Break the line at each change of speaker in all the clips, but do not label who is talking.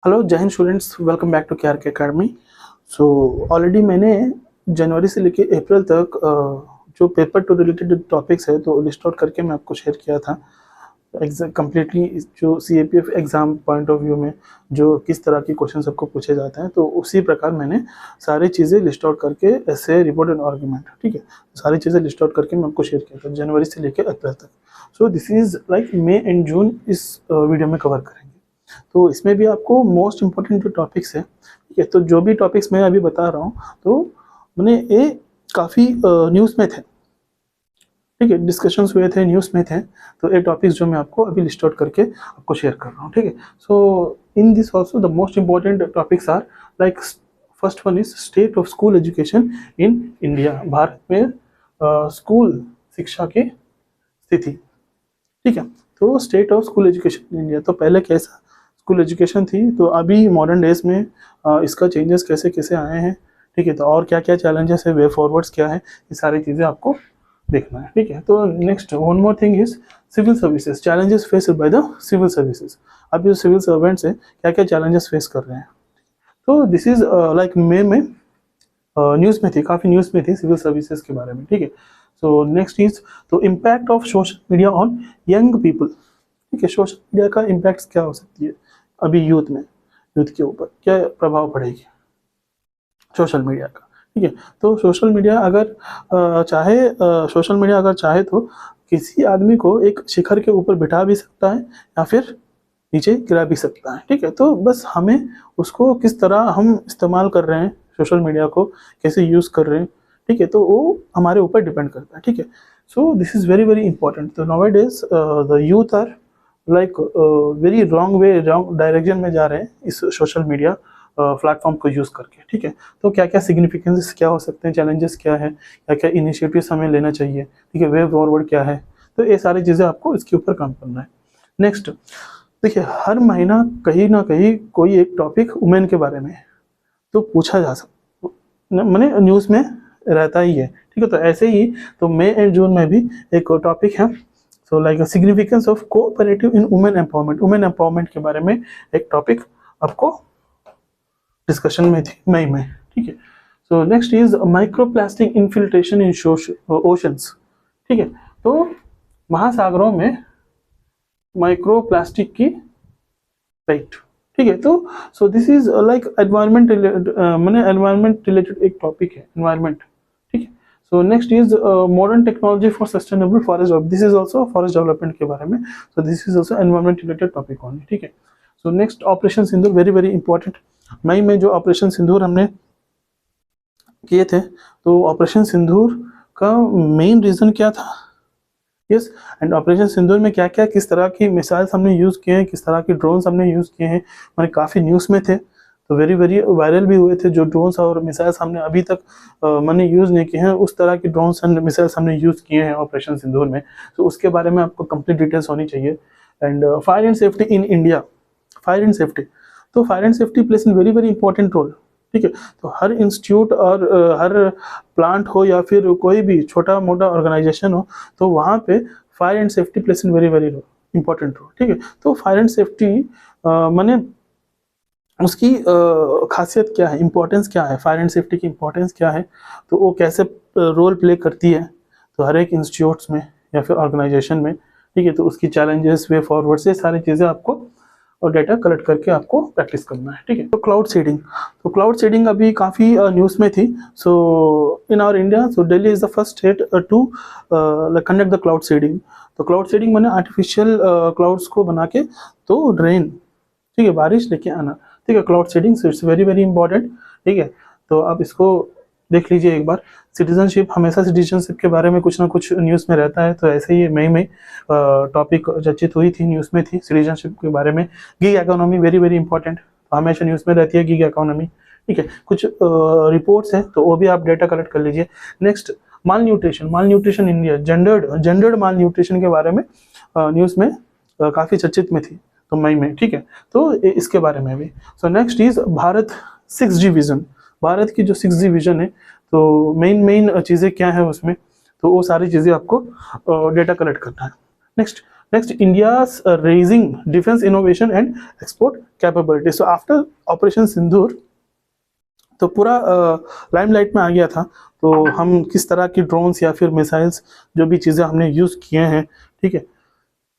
Hello जय हिंद students, welcome back to KRK academy. So already मैंने जनवरी से लेके अप्रैल तक जो पेपर टू रिलेटेड टॉपिक्स है तो लिस्ट आउट करके मैं आपको शेयर किया था। एग्जाम कम्प्लीटली जो CAPF exam point of view में जो किस तरह के क्वेश्चन सबको पूछे जाते हैं, तो उसी प्रकार मैंने सारी चीज़ें लिस्ट आउट करके ऐसे रिपोर्ट एंड आर्गूमेंट, ठीक है, सारी चीज़ें लिस्ट आउट करके मैं आपको शेयर किया था जनवरी से लेके अप्रैल तक। So this is like May and June इस वीडियो में कवर करेंगे। तो इसमें भी आपको मोस्ट इम्पोर्टेंट जो टॉपिक्स है, ठीक है, तो जो भी टॉपिक्स मैं अभी बता रहा हूँ तो मैंने ये काफ़ी न्यूज़ में थे, ठीक है, डिस्कशंस हुए थे, न्यूज़ में थे, तो ये टॉपिक्स जो मैं आपको अभी लिस्ट आउट करके आपको शेयर कर रहा हूँ, ठीक है। So in this also the most important topics are like first one is state of school education in India. Bharat में स्कूल शिक्षा की स्थिति, ठीक है। तो state of school education in India, तो पहले कैसा स्कूल एजुकेशन थी, तो अभी मॉडर्न डेज में इसका चेंजेस कैसे कैसे आए हैं, ठीक है, तो और क्या क्या चैलेंजेस है, वे फॉरवर्ड्स क्या है, ये सारी चीज़ें आपको देखना है, ठीक है। तो next one more thing is civil services, challenges faced by the civil services. अब जो सिविल सर्वेंट्स हैं क्या क्या चैलेंजेस फेस कर रहे हैं, तो दिस इज लाइक मई में न्यूज़ में थी, काफ़ी न्यूज़ में थी सिविल सर्विसेज के बारे में, ठीक है। सो नेक्स्ट इज तो impact of social media on young people, ठीक है, सोशल मीडिया का इम्पैक्ट क्या हो सकती है अभी यूथ में, यूथ के ऊपर क्या प्रभाव पड़ेगी सोशल मीडिया का, ठीक है। तो सोशल मीडिया अगर सोशल मीडिया अगर चाहे तो किसी आदमी को एक शिखर के ऊपर बिठा भी सकता है या फिर नीचे गिरा भी सकता है, ठीक है। तो बस हमें उसको किस तरह हम इस्तेमाल कर रहे हैं, सोशल मीडिया को कैसे यूज़ कर रहे हैं, ठीक है, तो वो हमारे ऊपर डिपेंड करता है, ठीक है। So this is very very important. तो nowadays the youth are like very wrong direction में जा रहे हैं इस सोशल मीडिया प्लेटफॉर्म को यूज़ करके, ठीक है। तो क्या क्या सिग्निफिकेंस क्या हो सकते हैं, चैलेंजेस क्या है, क्या क्या इनिशिएटिव्स हमें लेना चाहिए, ठीक है, वे फॉरवर्ड क्या है, तो ये सारी चीज़ें आपको इसके ऊपर काम करना है। नेक्स्ट देखिए, हर महीना कहीं ना कहीं कोई एक टॉपिक वुमेन के बारे में तो पूछा जा सकता, मैंने न्यूज़ में रहता ही है, ठीक है। तो ऐसे ही तो मई एंड जून में भी एक टॉपिक है, so like significance of cooperative in women empowerment, women empowerment के बारे में एक टॉपिक आपको डिस्कशन में थी मई में, ठीक है। So next is micro plastic infiltration in oceans, ठीक है, तो महासागरों में माइक्रो प्लास्टिक की राइट, ठीक है। तो so this is like environment related एक टॉपिक है, एनवायरमेंट, ठीक है। So next is modern technology for sustainable forest, this is also forest development के बारे में, so this is also environment related topic only, ठीक है। सो नेक्स्ट ऑपरेशन सिंदूर, very very important. मई में जो ऑपरेशन सिंदूर हमने किए थे, तो ऑपरेशन सिंदूर का मेन रीजन क्या था, यस, एंड ऑपरेशन सिंदूर में क्या क्या किस तरह की मिसाइल्स हमने यूज़ किए हैं, किस तरह की ड्रोन्स हमने यूज़ किए हैं, मैंने काफ़ी न्यूज़ में थे, तो वेरी वेरी वायरल भी हुए थे। जो ड्रोन्स और मिसाइल्स हमने अभी तक मैंने यूज़ नहीं किए हैं, उस तरह की ड्रोन्स एंड मिसाइल्स हमने यूज़ किए हैं ऑपरेशन सिंदूर में, तो उसके बारे में आपको कंप्लीट डिटेल्स होनी चाहिए। And fire and safety in India, fire and safety, तो fire and safety place in very very important role, ठीक है। तो हर इंस्टीट्यूट और हर प्लांट हो या फिर कोई भी छोटा मोटा ऑर्गेनाइजेशन हो, तो वहाँ पे fire and safety place in very very important role, ठीक है। तो फायर एंड सेफ्टी माने उसकी खासियत क्या है, इंपॉर्टेंस क्या है, फायर एंड सेफ्टी की इंपॉर्टेंस क्या है, तो वो कैसे रोल प्ले करती है, तो हर एक इंस्टीट्यूट्स में या फिर ऑर्गेनाइजेशन में, ठीक है। तो उसकी चैलेंजेस, वे फॉरवर्ड, से सारी चीज़ें आपको और डेटा कलेक्ट करके आपको प्रैक्टिस करना है, ठीक है। तो क्लाउड सीडिंग, तो क्लाउड सीडिंग अभी काफ़ी न्यूज़ में थी। So in our India, so Delhi is the first state to conduct the cloud seeding. तो क्लाउड सीडिंग मैंने आर्टिफिशियल क्लाउड्स को बना के तो ड्रेन, ठीक है, बारिश लेके आना, ठीक है, cloud seeding, so it's very very important, ठीक है। तो आप इसको देख लीजिए एक बार। सिटीजनशिप, हमेशा सिटीजनशिप के बारे में कुछ ना कुछ न्यूज़ में रहता है, तो ऐसे ही मई में टॉपिक चर्चित हुई थी, न्यूज़ में थी सिटीजनशिप के बारे में। Gig economy, very very important, हमेशा न्यूज़ में रहती है गिग इकोनॉमी, ठीक है। कुछ रिपोर्ट्स हैं तो वो भी आप डेटा कलेक्ट कर लीजिए। नेक्स्ट माल न्यूट्रिशन, माल न्यूट्रिशन इंडिया, जेंडर्ड माल न्यूट्रिशन के बारे में न्यूज़ में काफ़ी चर्चित में थी, तो मई में, ठीक है। तो इसके बारे में भी। So next is Bharat 6G vision, Bharat की जो 6G विजन है, तो मेन चीज़ें क्या है उसमें, तो वो सारी चीज़ें आपको डेटा कलेक्ट करना है। Next next, India's raising defence innovation and export capability. So after operation Sindoor तो पूरा लाइमलाइट में आ गया था। तो हम किस तरह की ड्रोन्स या फिर मिसाइल्स जो भी चीज़ें हमने यूज़ किए हैं, ठीक है।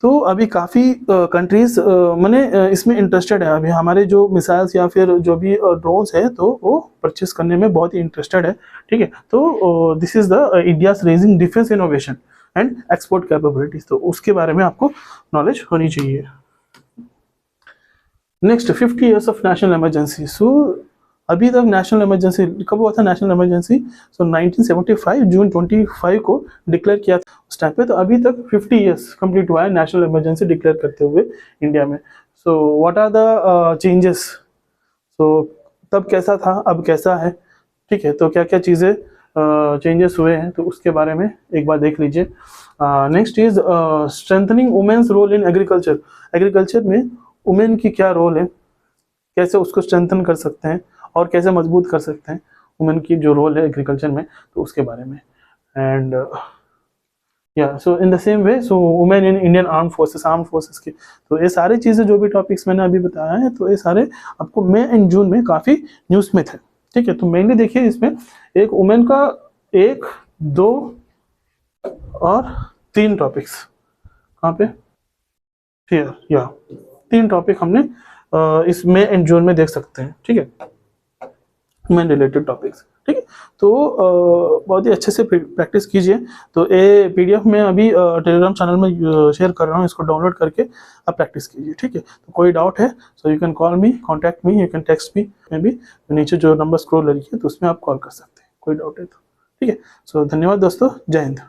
तो अभी काफ़ी कंट्रीज़ मैंने इसमें इंटरेस्टेड है। अभी हमारे जो मिसाइल्स या फिर जो भी ड्रोन्स है तो वो परचेस करने में बहुत ही इंटरेस्टेड है, ठीक है। तो this is the India's raising defence innovation and export capabilities, तो उसके बारे में आपको नॉलेज होनी चाहिए। Next, 50 years of national emergency. So अभी तक नेशनल इमरजेंसी कब हुआ था? नेशनल इमरजेंसी 1975 जून 25 को डिक्लेयर किया था उस टाइम पे। तो अभी तक 50 ईयर्स कंप्लीट हुआ है नेशनल इमरजेंसी डिक्लेयर करते हुए इंडिया में। So what are the changes? So तब कैसा था, अब कैसा है, ठीक है। तो क्या क्या चीज़ें चेंजेस हुए हैं तो उसके बारे में एक बार देख लीजिए। Next is strengthening women's role in agriculture. Agriculture में वुमेन की क्या रोल है, कैसे उसको स्ट्रेंथन कर सकते हैं और कैसे मजबूत कर सकते हैं वुमेन की जो रोल है एग्रीकल्चर में, तो उसके बारे में। एंड या so in the same way, so women in Indian arm forces की। तो ये सारी चीज़ें जो भी टॉपिक्स मैंने अभी बताया है तो ये सारे आपको मई एंड जून में काफ़ी न्यूज़ में थे, ठीक है। तो मेनली देखिए इसमें एक वुमेन का 1, 2 और 3 टॉपिक्स कहाँ पे हियर, या 3 टॉपिक हमने इस मई एंड जून में देख सकते हैं, ठीक है, वुमेन रिलेटेड टॉपिक्स, ठीक है। तो बहुत ही अच्छे से प्रैक्टिस कीजिए। तो ये पीडीएफ मैं अभी टेलीग्राम चैनल में शेयर कर रहा हूँ, इसको डाउनलोड करके आप प्रैक्टिस कीजिए, ठीक है। तो कोई डाउट है so you can call me, contact me, you can text me, may be नीचे जो नंबर स्क्रॉल रही है तो उसमें आप कॉल कर सकते हैं, कोई डाउट है तो, ठीक है। सो धन्यवाद दोस्तों, जय हिंद।